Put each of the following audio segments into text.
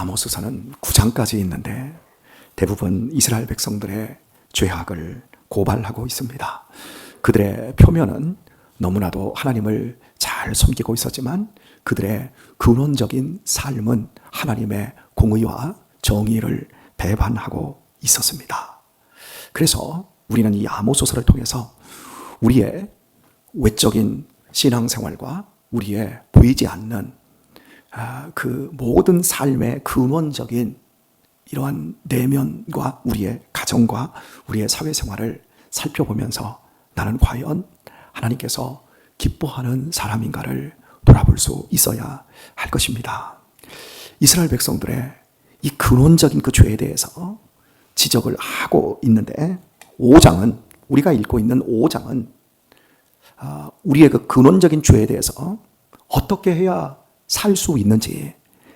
아모스서는 9장까지 있는데 대부분 이스라엘 백성들의 죄악을 고발하고 있습니다. 그들의 표면은 너무나도 하나님을 잘 섬기고 있었지만 그들의 근원적인 삶은 하나님의 공의와 정의를 배반하고 있었습니다. 그래서 우리는 이 아모스서를 통해서 우리의 외적인 신앙생활과 우리의 보이지 않는 그 모든 삶의 근원적인 이러한 내면과 우리의 가정과 우리의 사회생활을 살펴보면서 나는 과연 하나님께서 기뻐하는 사람인가를 돌아볼 수 있어야 할 것입니다. 이스라엘 백성들의 이 근원적인 그 죄에 대해서 지적을 하고 있는데 5장은 우리가 읽고 있는 5장은 우리의 그 근원적인 죄에 대해서 어떻게 해야 살 수 있는지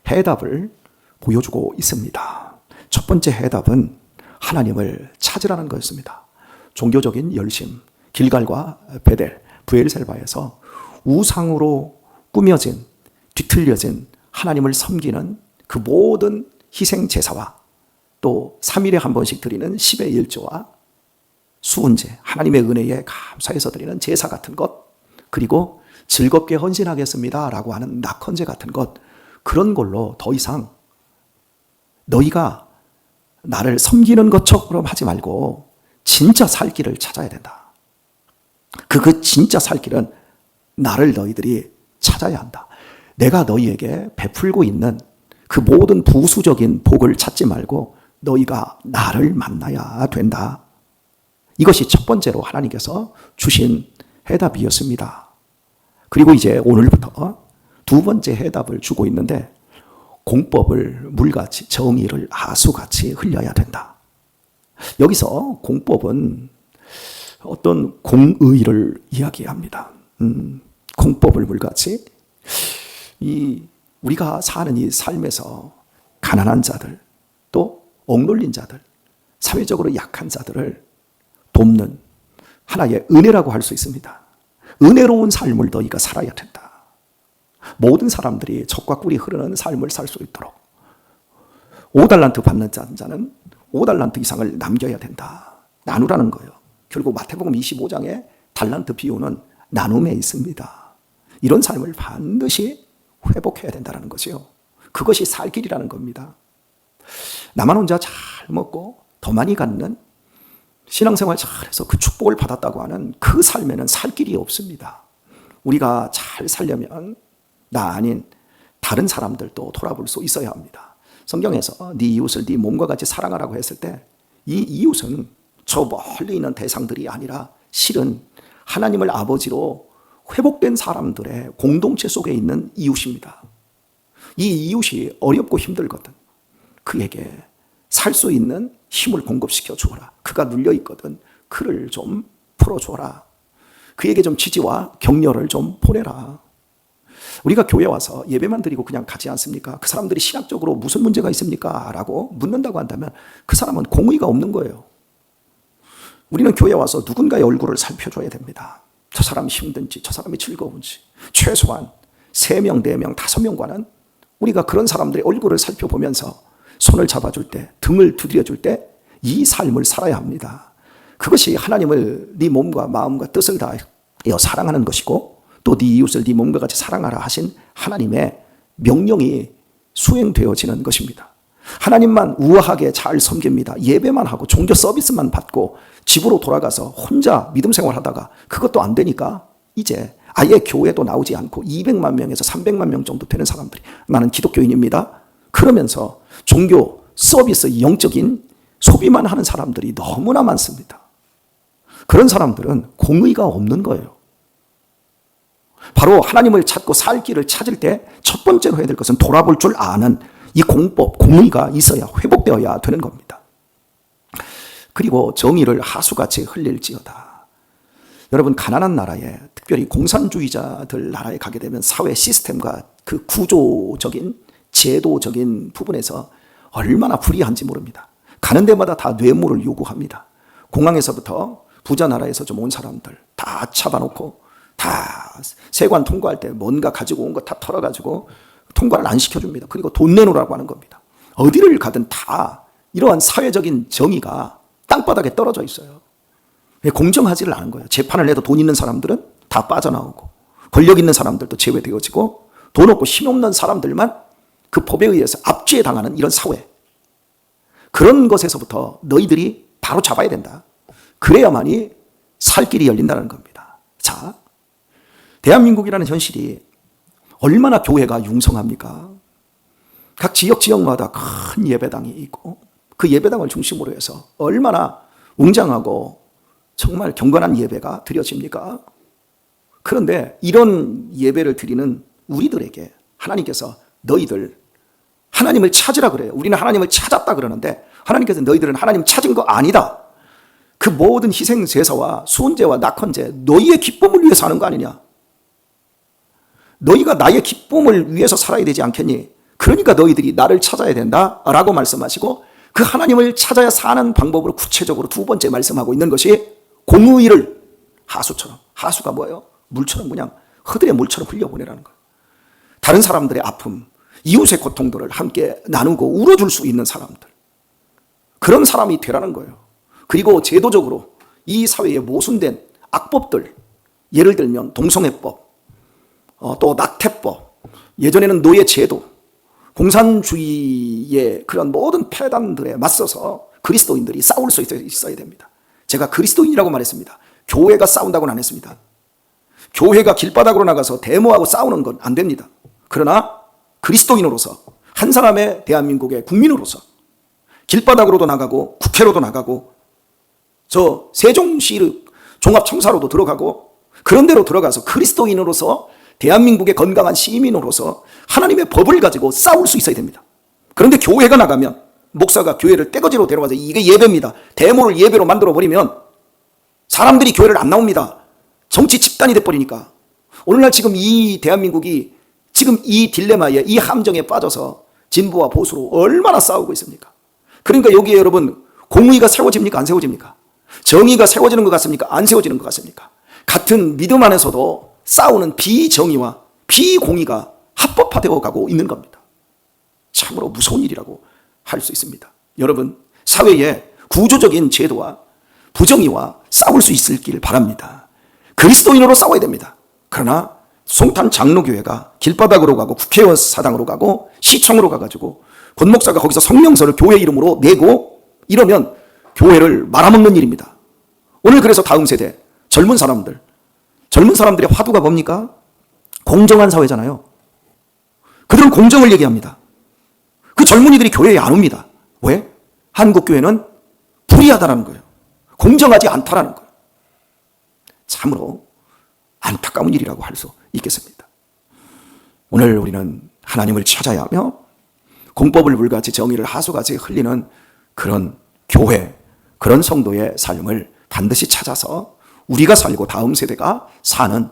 해답을 보여주고 있습니다. 첫 번째 해답은 하나님을 찾으라는 것입니다. 종교적인 열심, 길갈과 베델, 브엘셀바에서 우상으로 꾸며진, 뒤틀려진 하나님을 섬기는 그 모든 희생 제사와 또 3일에 한 번씩 드리는 10의 1조와 수은제, 하나님의 은혜에 감사해서 드리는 제사 같은 것, 그리고 즐겁게 헌신하겠습니다 라고 하는 낙헌제 같은 것, 그런 걸로 더 이상 너희가 나를 섬기는 것처럼 하지 말고 진짜 살 길을 찾아야 된다. 그 진짜 살 길은 나를 너희들이 찾아야 한다. 내가 너희에게 베풀고 있는 그 모든 부수적인 복을 찾지 말고 너희가 나를 만나야 된다. 이것이 첫 번째로 하나님께서 주신 해답이었습니다. 그리고 이제 오늘부터 두 번째 해답을 주고 있는데 공법을 물같이 정의를 하수같이 흘려야 된다. 여기서 공법은 어떤 공의를 이야기합니다. 공법을 물같이 우리가 사는 이 삶에서 가난한 자들 또 억눌린 자들 사회적으로 약한 자들을 돕는 하나의 은혜라고 할 수 있습니다. 은혜로운 삶을 너희가 살아야 된다. 모든 사람들이 젖과 꿀이 흐르는 삶을 살 수 있도록 5달란트 받는 자는 5달란트 이상을 남겨야 된다. 나누라는 거예요. 결국 마태복음 25장의 달란트 비유는 나눔에 있습니다. 이런 삶을 반드시 회복해야 된다는 거죠. 그것이 살 길이라는 겁니다. 나만 혼자 잘 먹고 더 많이 갖는 신앙생활 잘해서 그 축복을 받았다고 하는 그 삶에는 살 길이 없습니다. 우리가 잘 살려면 나 아닌 다른 사람들도 돌아볼 수 있어야 합니다. 성경에서 네 이웃을 네 몸과 같이 사랑하라고 했을 때 이 이웃은 저 멀리 있는 대상들이 아니라 실은 하나님을 아버지로 회복된 사람들의 공동체 속에 있는 이웃입니다. 이 이웃이 어렵고 힘들거든 그에게 살 수 있는 힘을 공급시켜 주어라. 그가 눌려 있거든 그를 좀 풀어줘라. 그에게 좀 지지와 격려를 좀 보내라. 우리가 교회 와서 예배만 드리고 그냥 가지 않습니까? 그 사람들이 신학적으로 무슨 문제가 있습니까? 라고 묻는다고 한다면 그 사람은 공의가 없는 거예요. 우리는 교회 와서 누군가의 얼굴을 살펴줘야 됩니다. 저 사람이 힘든지 저 사람이 즐거운지 최소한 3명, 4명, 5명과는 우리가 그런 사람들의 얼굴을 살펴보면서 손을 잡아줄 때, 등을 두드려줄 때 이 삶을 살아야 합니다. 그것이 하나님을 네 몸과 마음과 뜻을 다하여 사랑하는 것이고 또 네 이웃을 네 몸과 같이 사랑하라 하신 하나님의 명령이 수행되어지는 것입니다. 하나님만 우아하게 잘 섬깁니다. 예배만 하고 종교 서비스만 받고 집으로 돌아가서 혼자 믿음 생활하다가 그것도 안 되니까 이제 아예 교회도 나오지 않고 200만 명에서 300만 명 정도 되는 사람들이 나는 기독교인입니다. 그러면서 종교 서비스 영적인 소비만 하는 사람들이 너무나 많습니다. 그런 사람들은 공의가 없는 거예요. 바로 하나님을 찾고 살 길을 찾을 때 첫 번째로 해야 될 것은 돌아볼 줄 아는 이 공법, 공의가 있어야 회복되어야 되는 겁니다. 그리고 정의를 하수같이 흘릴지어다. 여러분 가난한 나라에 특별히 공산주의자들 나라에 가게 되면 사회 시스템과 그 구조적인 제도적인 부분에서 얼마나 불이한지 모릅니다. 가는 데마다 다 뇌물을 요구합니다. 공항에서부터 부자 나라에서 좀 온 사람들 다 잡아놓고 다 세관 통과할 때 뭔가 가지고 온 거 다 털어가지고 통과를 안 시켜줍니다. 그리고 돈 내놓으라고 하는 겁니다. 어디를 가든 다 이러한 사회적인 정의가 땅바닥에 떨어져 있어요. 공정하지를 않은 거예요. 재판을 내도 돈 있는 사람들은 다 빠져나오고 권력 있는 사람들도 제외되어지고 돈 없고 힘없는 사람들만 그 법에 의해서 압제에 당하는 이런 사회. 그런 것에서부터 너희들이 바로 잡아야 된다. 그래야만이 살 길이 열린다는 겁니다. 자, 대한민국이라는 현실이 얼마나 교회가 융성합니까? 각 지역마다 큰 예배당이 있고 그 예배당을 중심으로 해서 얼마나 웅장하고 정말 경건한 예배가 드려집니까? 그런데 이런 예배를 드리는 우리들에게 하나님께서 너희들 하나님을 찾으라 그래요. 우리는 하나님을 찾았다 그러는데 하나님께서 너희들은 하나님 찾은 거 아니다. 그 모든 희생 제사와 수은제와 낙헌제 너희의 기쁨을 위해서 하는 거 아니냐. 너희가 나의 기쁨을 위해서 살아야 되지 않겠니? 그러니까 너희들이 나를 찾아야 된다라고 말씀하시고 그 하나님을 찾아야 사는 방법으로 구체적으로 두 번째 말씀하고 있는 것이 공의를 하수처럼, 하수가 뭐예요? 물처럼 그냥 허들의 물처럼 흘려보내라는 거예요. 다른 사람들의 아픔, 이웃의 고통들을 함께 나누고 울어줄 수 있는 사람들, 그런 사람이 되라는 거예요. 그리고 제도적으로 이 사회에 모순된 악법들, 예를 들면 동성애법, 또 낙태법, 예전에는 노예제도, 공산주의의 그런 모든 폐단들에 맞서서 그리스도인들이 싸울 수 있어야 됩니다. 제가 그리스도인이라고 말했습니다. 교회가 싸운다고는 안 했습니다. 교회가 길바닥으로 나가서 데모하고 싸우는 건 안 됩니다. 그러나 그리스도인으로서 한 사람의 대한민국의 국민으로서 길바닥으로도 나가고 국회로도 나가고 저 세종시 종합청사로도 들어가고 그런 데로 들어가서 그리스도인으로서 대한민국의 건강한 시민으로서 하나님의 법을 가지고 싸울 수 있어야 됩니다. 그런데 교회가 나가면 목사가 교회를 떼거지로 데려가서 이게 예배입니다. 데모를 예배로 만들어버리면 사람들이 교회를 안 나옵니다. 정치 집단이 돼버리니까. 오늘날 지금 이 대한민국이 지금 이 딜레마에 이 함정에 빠져서 진보와 보수로 얼마나 싸우고 있습니까? 그러니까 여기에 여러분 공의가 세워집니까? 안 세워집니까? 정의가 세워지는 것 같습니까? 안 세워지는 것 같습니까? 같은 믿음 안에서도 싸우는 비정의와 비공의가 합법화되어 가고 있는 겁니다. 참으로 무서운 일이라고 할 수 있습니다. 여러분, 사회에 구조적인 제도와 부정의와 싸울 수 있길 바랍니다. 그리스도인으로 싸워야 됩니다. 그러나 송탄 장로교회가 길바닥으로 가고 국회의원 사당으로 가고 시청으로 가가지고 권 목사가 거기서 성명서를 교회 이름으로 내고 이러면 교회를 말아먹는 일입니다. 오늘 그래서 다음 세대 젊은 사람들의 화두가 뭡니까? 공정한 사회잖아요. 그들은 공정을 얘기합니다. 그 젊은이들이 교회에 안 옵니다. 왜? 한국 교회는 불의하다는 거예요. 공정하지 않다라는 거예요. 참으로 안타까운 일이라고 할 수 있겠습니다. 오늘 우리는 하나님을 찾아야 하며 공법을 물같이 정의를 하수같이 흘리는 그런 교회, 그런 성도의 삶을 반드시 찾아서 우리가 살고 다음 세대가 사는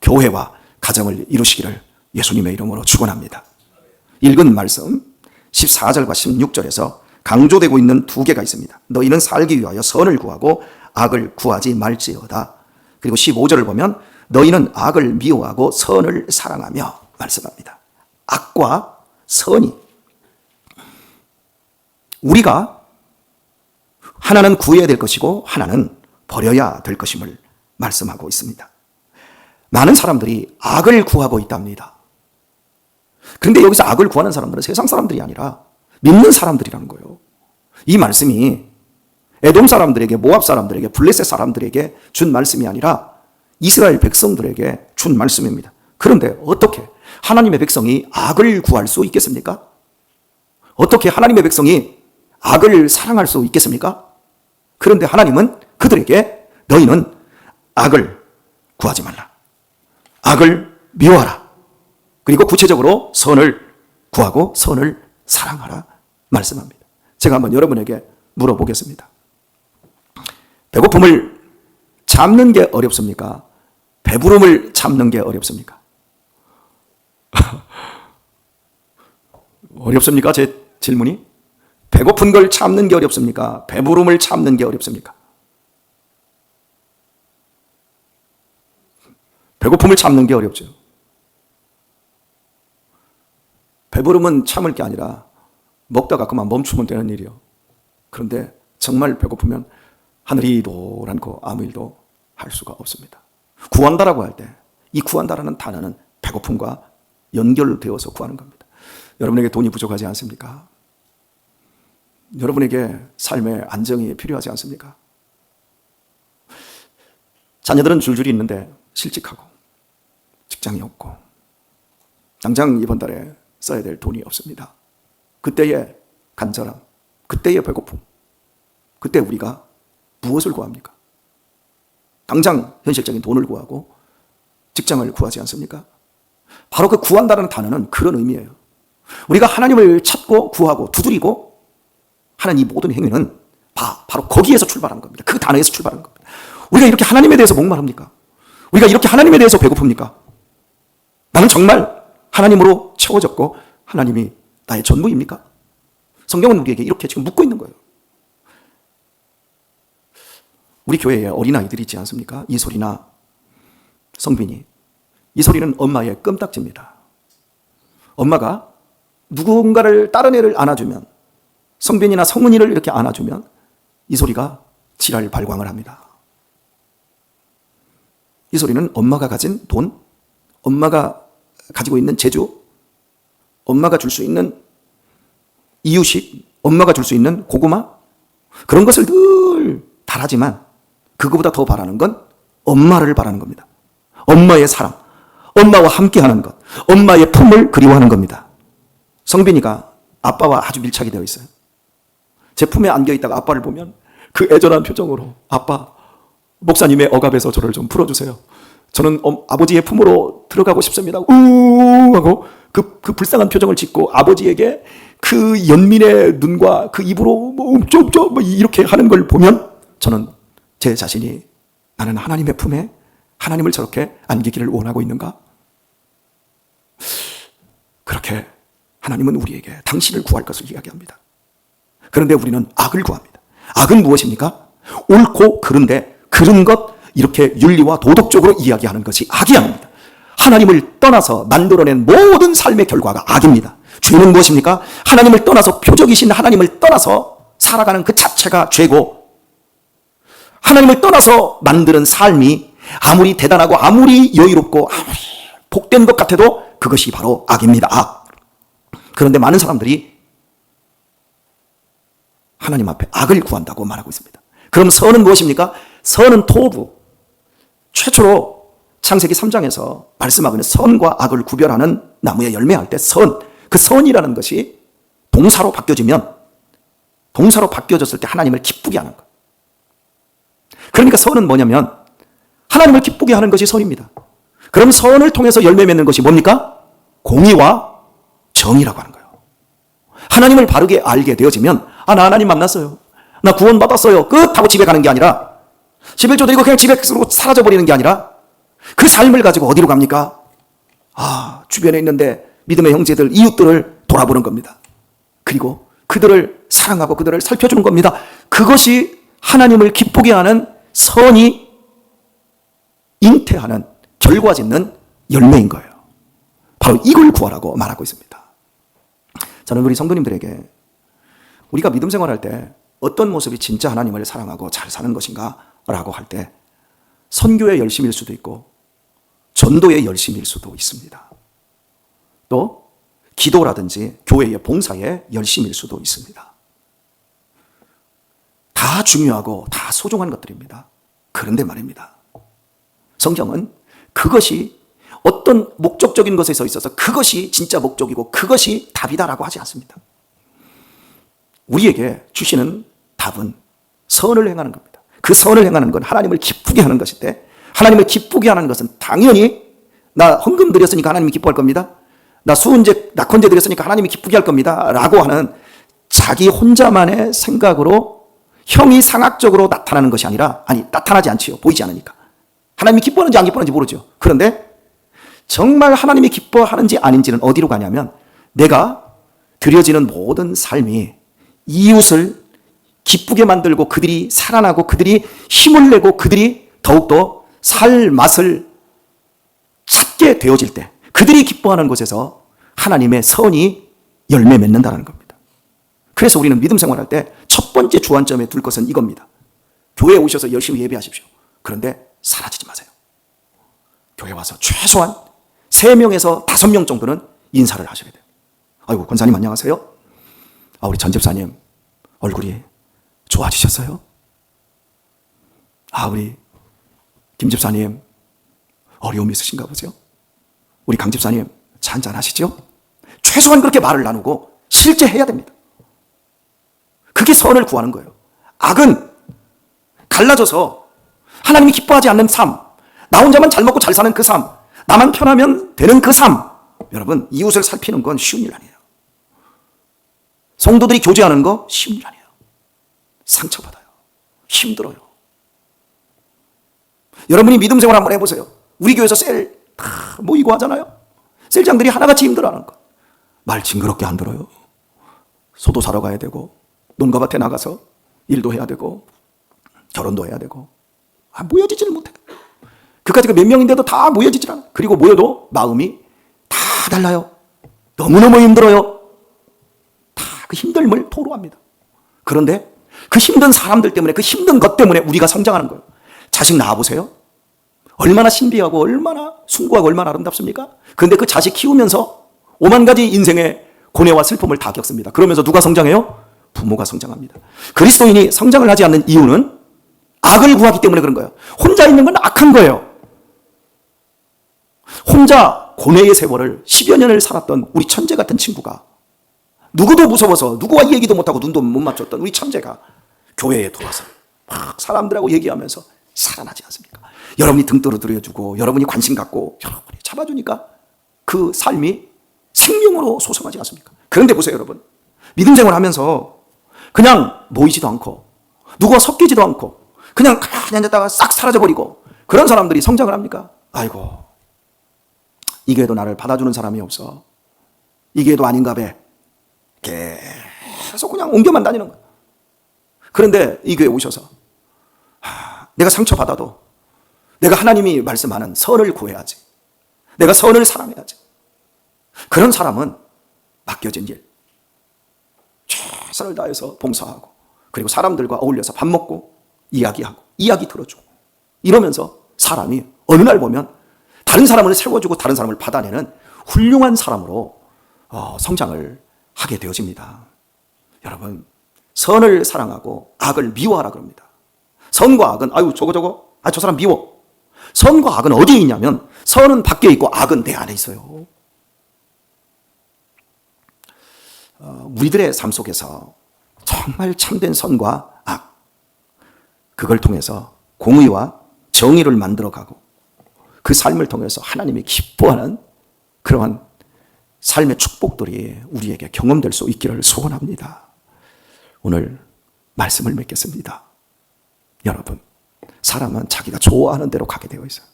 교회와 가정을 이루시기를 예수님의 이름으로 축원합니다. 읽은 말씀 14절과 16절에서 강조되고 있는 두 개가 있습니다. 너희는 살기 위하여 선을 구하고 악을 구하지 말지어다. 그리고 15절을 보면 너희는 악을 미워하고 선을 사랑하며 말씀합니다. 악과 선이 우리가 하나는 구해야 될 것이고 하나는 버려야 될 것임을 말씀하고 있습니다. 많은 사람들이 악을 구하고 있답니다. 그런데 여기서 악을 구하는 사람들은 세상 사람들이 아니라 믿는 사람들이라는 거예요. 이 말씀이 에돔 사람들에게, 모압 사람들에게, 블레셋 사람들에게 준 말씀이 아니라 이스라엘 백성들에게 준 말씀입니다. 그런데 어떻게 하나님의 백성이 악을 구할 수 있겠습니까? 어떻게 하나님의 백성이 악을 사랑할 수 있겠습니까? 그런데 하나님은 그들에게 너희는 악을 구하지 말라. 악을 미워하라. 그리고 구체적으로 선을 구하고 선을 사랑하라 말씀합니다. 제가 한번 여러분에게 물어보겠습니다. 배고픔을 참는 게 어렵습니까? 배부름을 참는 게 어렵습니까? 어렵습니까? 제 질문이? 배고픈 걸 참는 게 어렵습니까? 배부름을 참는 게 어렵습니까? 배고픔을 참는 게 어렵죠. 배부름은 참을 게 아니라 먹다가 그만 멈추면 되는 일이요. 그런데 정말 배고프면 하늘이 노랗고 아무 일도 할 수가 없습니다. 구한다라고 할 때 이 구한다라는 단어는 배고픔과 연결되어서 구하는 겁니다. 여러분에게 돈이 부족하지 않습니까? 여러분에게 삶의 안정이 필요하지 않습니까? 자녀들은 줄줄이 있는데 실직하고 직장이 없고 당장 이번 달에 써야 될 돈이 없습니다. 그때의 간절함, 그때의 배고픔, 그때 우리가 무엇을 구합니까? 당장 현실적인 돈을 구하고 직장을 구하지 않습니까? 바로 그 구한다는 단어는 그런 의미예요. 우리가 하나님을 찾고 구하고 두드리고 하는 이 모든 행위는 바로 거기에서 출발하는 겁니다. 그 단어에서 출발하는 겁니다. 우리가 이렇게 하나님에 대해서 목마릅니까? 우리가 이렇게 하나님에 대해서 배고픕니까? 나는 정말 하나님으로 채워졌고 하나님이 나의 전부입니까? 성경은 우리에게 이렇게 지금 묻고 있는 거예요. 우리 교회에 어린아이들이 있지 않습니까? 이소리나 성빈이. 이소리는 엄마의 껌딱지입니다. 엄마가 누군가를 다른 애를 안아주면, 성빈이나 성은이를 이렇게 안아주면 이소리가 지랄 발광을 합니다. 이소리는 엄마가 가진 돈, 엄마가 가지고 있는 재주, 엄마가 줄 수 있는 이유식, 엄마가 줄 수 있는 고구마, 그런 것을 늘 바라지만 그거보다 더 바라는 건 엄마를 바라는 겁니다. 엄마의 사랑, 엄마와 함께하는 것, 엄마의 품을 그리워하는 겁니다. 성빈이가 아빠와 아주 밀착이 되어 있어요. 제 품에 안겨있다가 아빠를 보면 그 애절한 표정으로 아빠, 목사님의 억압에서 저를 좀 풀어주세요. 저는 아버지의 품으로 들어가고 싶습니다. 우 하고 그 불쌍한 표정을 짓고 아버지에게 그 연민의 눈과 그 입으로 뭐 이렇게 하는 걸 보면 저는 제 자신이 나는 하나님의 품에 하나님을 저렇게 안기기를 원하고 있는가? 그렇게 하나님은 우리에게 당신을 구할 것을 이야기합니다. 그런데 우리는 악을 구합니다. 악은 무엇입니까? 옳고 그른데 그른 것 이렇게 윤리와 도덕적으로 이야기하는 것이 악이 아닙니다. 하나님을 떠나서 만들어낸 모든 삶의 결과가 악입니다. 죄는 무엇입니까? 하나님을 떠나서 표적이신 하나님을 떠나서 살아가는 그 자체가 죄고, 하나님을 떠나서 만드는 삶이 아무리 대단하고 아무리 여유롭고 아무리 복된 것 같아도 그것이 바로 악입니다. 악. 그런데 많은 사람들이 하나님 앞에 악을 구한다고 말하고 있습니다. 그럼 선은 무엇입니까? 선은 토부. 최초로 창세기 3장에서 말씀하고 있는 선과 악을 구별하는 나무의 열매할 때 선, 그 선이라는 것이 동사로 바뀌어지면, 동사로 바뀌어졌을 때 하나님을 기쁘게 하는 것. 그러니까 선은 뭐냐면 하나님을 기쁘게 하는 것이 선입니다. 그럼 선을 통해서 열매 맺는 것이 뭡니까? 공의와 정의라고 하는 거예요. 하나님을 바르게 알게 되어지면 나 하나님 만났어요. 나 구원받았어요. 끝하고 집에 가는 게 아니라, 11조 드리고 그냥 집에 사라져버리는 게 아니라 그 삶을 가지고 어디로 갑니까? 주변에 있는데 믿음의 형제들, 이웃들을 돌아보는 겁니다. 그리고 그들을 사랑하고 그들을 살펴주는 겁니다. 그것이 하나님을 기쁘게 하는 선이 잉태하는, 결과짓는 열매인 거예요. 바로 이걸 구하라고 말하고 있습니다. 저는 우리 성도님들에게 우리가 믿음 생활할 때 어떤 모습이 진짜 하나님을 사랑하고 잘 사는 것인가 라고 할 때 선교의 열심일 수도 있고 전도의 열심일 수도 있습니다. 또 기도라든지 교회의 봉사의 열심일 수도 있습니다. 다 중요하고 다 소중한 것들입니다. 그런데 말입니다, 성경은 그것이 어떤 목적적인 것에 있어서 그것이 진짜 목적이고 그것이 답이다라고 하지 않습니다. 우리에게 주시는 답은 선을 행하는 겁니다. 그 선을 행하는 건 하나님을 기쁘게 하는 것인데, 하나님을 기쁘게 하는 것은 당연히 나 헌금 드렸으니까 하나님이 기뻐할 겁니다. 나 수은제, 낙헌제 드렸으니까 하나님이 기쁘게 할 겁니다 라고 하는 자기 혼자만의 생각으로 형이상학적으로 나타나는 것이 아니라, 나타나지 않지요. 보이지 않으니까. 하나님이 기뻐하는지 안 기뻐하는지 모르죠. 그런데 정말 하나님이 기뻐하는지 아닌지는 어디로 가냐면, 내가 드려지는 모든 삶이 이웃을 기쁘게 만들고 그들이 살아나고 그들이 힘을 내고 그들이 더욱더 살 맛을 찾게 되어질 때, 그들이 기뻐하는 곳에서 하나님의 선이 열매 맺는다는 겁니다. 그래서 우리는 믿음 생활할 때 첫 번째 주안점에 둘 것은 이겁니다. 교회에 오셔서 열심히 예배하십시오. 그런데 사라지지 마세요. 교회 와서 최소한 3명에서 5명 정도는 인사를 하셔야 돼요. 아이고, 권사님 안녕하세요. 우리 전 집사님 얼굴이 좋아지셨어요? 우리 김 집사님 어려움이 있으신가 보세요. 우리 강 집사님 차 한잔 하시죠? 최소한 그렇게 말을 나누고 실제 해야 됩니다. 그게 선을 구하는 거예요. 악은 갈라져서 하나님이 기뻐하지 않는 삶, 나 혼자만 잘 먹고 잘 사는 그 삶, 나만 편하면 되는 그 삶. 여러분, 이웃을 살피는 건 쉬운 일 아니에요. 성도들이 교제하는 거 쉬운 일 아니에요. 상처받아요. 힘들어요. 여러분이 믿음 생활 한번 해보세요. 우리 교회에서 셀 다 모이고 하잖아요. 셀장들이 하나같이 힘들어하는 거. 말 징그럽게 안 들어요. 소도 사러 가야 되고, 논과 밭에 나가서 일도 해야 되고, 결혼도 해야 되고, 모여지지를 못해. 그까지가 몇 명인데도 다 모여지질 않아. 그리고 모여도 마음이 다 달라요. 너무너무 힘들어요. 다 그 힘듦을 토로합니다. 그런데 그 힘든 사람들 때문에, 그 힘든 것 때문에 우리가 성장하는 거예요. 자식 낳아보세요. 얼마나 신비하고 얼마나 숭고하고 얼마나 아름답습니까? 그런데 그 자식 키우면서 5만 가지 인생의 고뇌와 슬픔을 다 겪습니다. 그러면서 누가 성장해요? 부모가 성장합니다. 그리스도인이 성장을 하지 않는 이유는 악을 구하기 때문에 그런 거예요. 혼자 있는 건 악한 거예요. 혼자 고뇌의 세월을 10여 년을 살았던 우리 천재 같은 친구가, 누구도 무서워서 누구와 얘기도 못하고 눈도 못 맞췄던 우리 천재가 교회에 들어와서 막 사람들하고 얘기하면서 살아나지 않습니까? 여러분이 등 떨어뜨려주고, 여러분이 관심 갖고, 여러분이 잡아주니까 그 삶이 생명으로 소성하지 않습니까? 그런데 보세요, 여러분. 믿음 생활 하면서 그냥 모이지도 않고, 누구와 섞이지도 않고, 그냥 가만히 앉았다가 싹 사라져버리고, 그런 사람들이 성장을 합니까? 아이고, 이 교회도 나를 받아주는 사람이 없어. 이 교회도 아닌가 봐. 계속 그냥 옮겨만 다니는 거야. 그런데 이 교회에 오셔서 내가 상처받아도 내가 하나님이 말씀하는 선을 구해야지. 내가 선을 사랑해야지. 그런 사람은 맡겨진 일, 최선을 다해서 봉사하고, 그리고 사람들과 어울려서 밥 먹고 이야기하고 이야기 들어주고, 이러면서 사람이 어느 날 보면 다른 사람을 세워주고 다른 사람을 받아내는 훌륭한 사람으로 성장을 하게 되어집니다. 여러분, 선을 사랑하고 악을 미워하라 그럽니다. 선과 악은 저 사람 미워. 선과 악은 어디에 있냐면, 선은 밖에 있고 악은 내 안에 있어요. 우리들의 삶 속에서 정말 참된 선과 악, 그걸 통해서 공의와 정의를 만들어가고, 그 삶을 통해서 하나님이 기뻐하는 그러한 삶의 축복들이 우리에게 경험될 수 있기를 소원합니다. 오늘 말씀을 맺겠습니다. 여러분, 사람은 자기가 좋아하는 대로 가게 되어 있어요.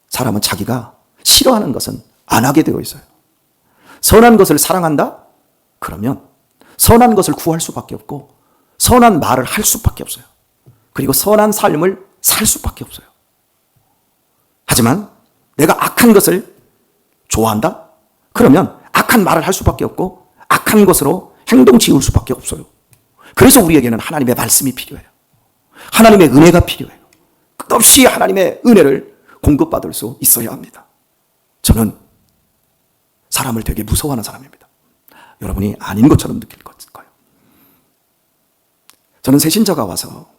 사람은 자기가 싫어하는 것은 안 하게 되어 있어요. 선한 것을 사랑한다? 그러면 선한 것을 구할 수밖에 없고, 선한 말을 할 수밖에 없어요. 그리고 선한 삶을 살 수밖에 없어요. 하지만 내가 악한 것을 좋아한다? 그러면 악한 말을 할 수밖에 없고, 악한 것으로 행동 지을 수밖에 없어요. 그래서 우리에게는 하나님의 말씀이 필요해요. 하나님의 은혜가 필요해요. 끝없이 하나님의 은혜를 공급받을 수 있어야 합니다. 저는 사람을 되게 무서워하는 사람입니다. 여러분이 아닌 것처럼 느낄 거예요. 저는 새신자가 와서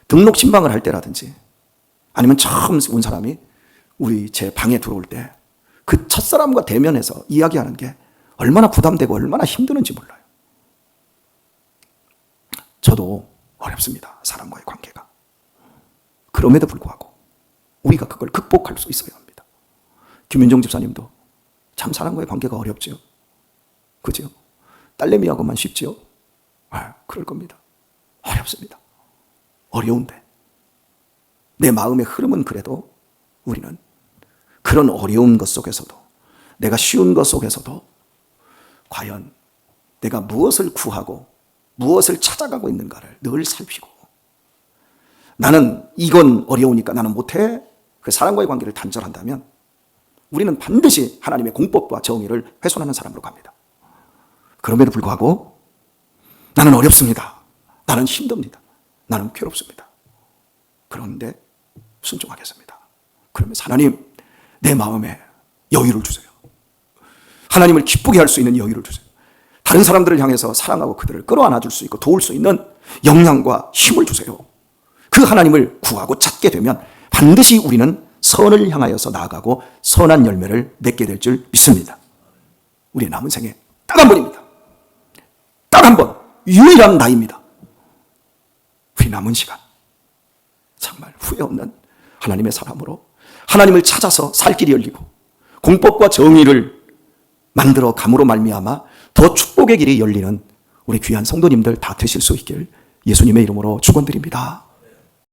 등록 신방을 할 때라든지, 아니면 처음 온 사람이 제 방에 들어올 때 그 첫사람과 대면해서 이야기하는 게 얼마나 부담되고 얼마나 힘드는지 몰라요. 저도 어렵습니다. 사람과의 관계가. 그럼에도 불구하고 우리가 그걸 극복할 수 있어야 합니다. 김윤정 집사님도 참 사람과의 관계가 어렵죠. 그죠? 딸내미하고만 쉽죠? 그럴 겁니다. 어렵습니다. 어려운데 내 마음의 흐름은 그래도 우리는 그런 어려운 것 속에서도, 내가 쉬운 것 속에서도 과연 내가 무엇을 구하고 무엇을 찾아가고 있는가를 늘 살피고, 나는 이건 어려우니까 나는 못해, 그 사람과의 관계를 단절한다면 우리는 반드시 하나님의 공법과 정의를 훼손하는 사람으로 갑니다. 그럼에도 불구하고 나는 어렵습니다. 나는 힘듭니다. 나는 괴롭습니다. 그런데 순종하겠습니다. 그러면서 하나님, 내 마음에 여유를 주세요. 하나님을 기쁘게 할 수 있는 여유를 주세요. 다른 사람들을 향해서 사랑하고 그들을 끌어안아 줄 수 있고 도울 수 있는 역량과 힘을 주세요. 그 하나님을 구하고 찾게 되면 반드시 우리는 선을 향하여서 나아가고 선한 열매를 맺게 될 줄 믿습니다. 우리의 남은 생에 딱 한 번입니다. 딱 한 번, 유일한 나이입니다. 우리 남은 시간 정말 후회 없는 하나님의 사람으로 하나님을 찾아서 살 길이 열리고 공법과 정의를 만들어 감으로 말미암아 더 축복의 길이 열리는 우리 귀한 성도님들 다 되실 수 있길 예수님의 이름으로 축원드립니다.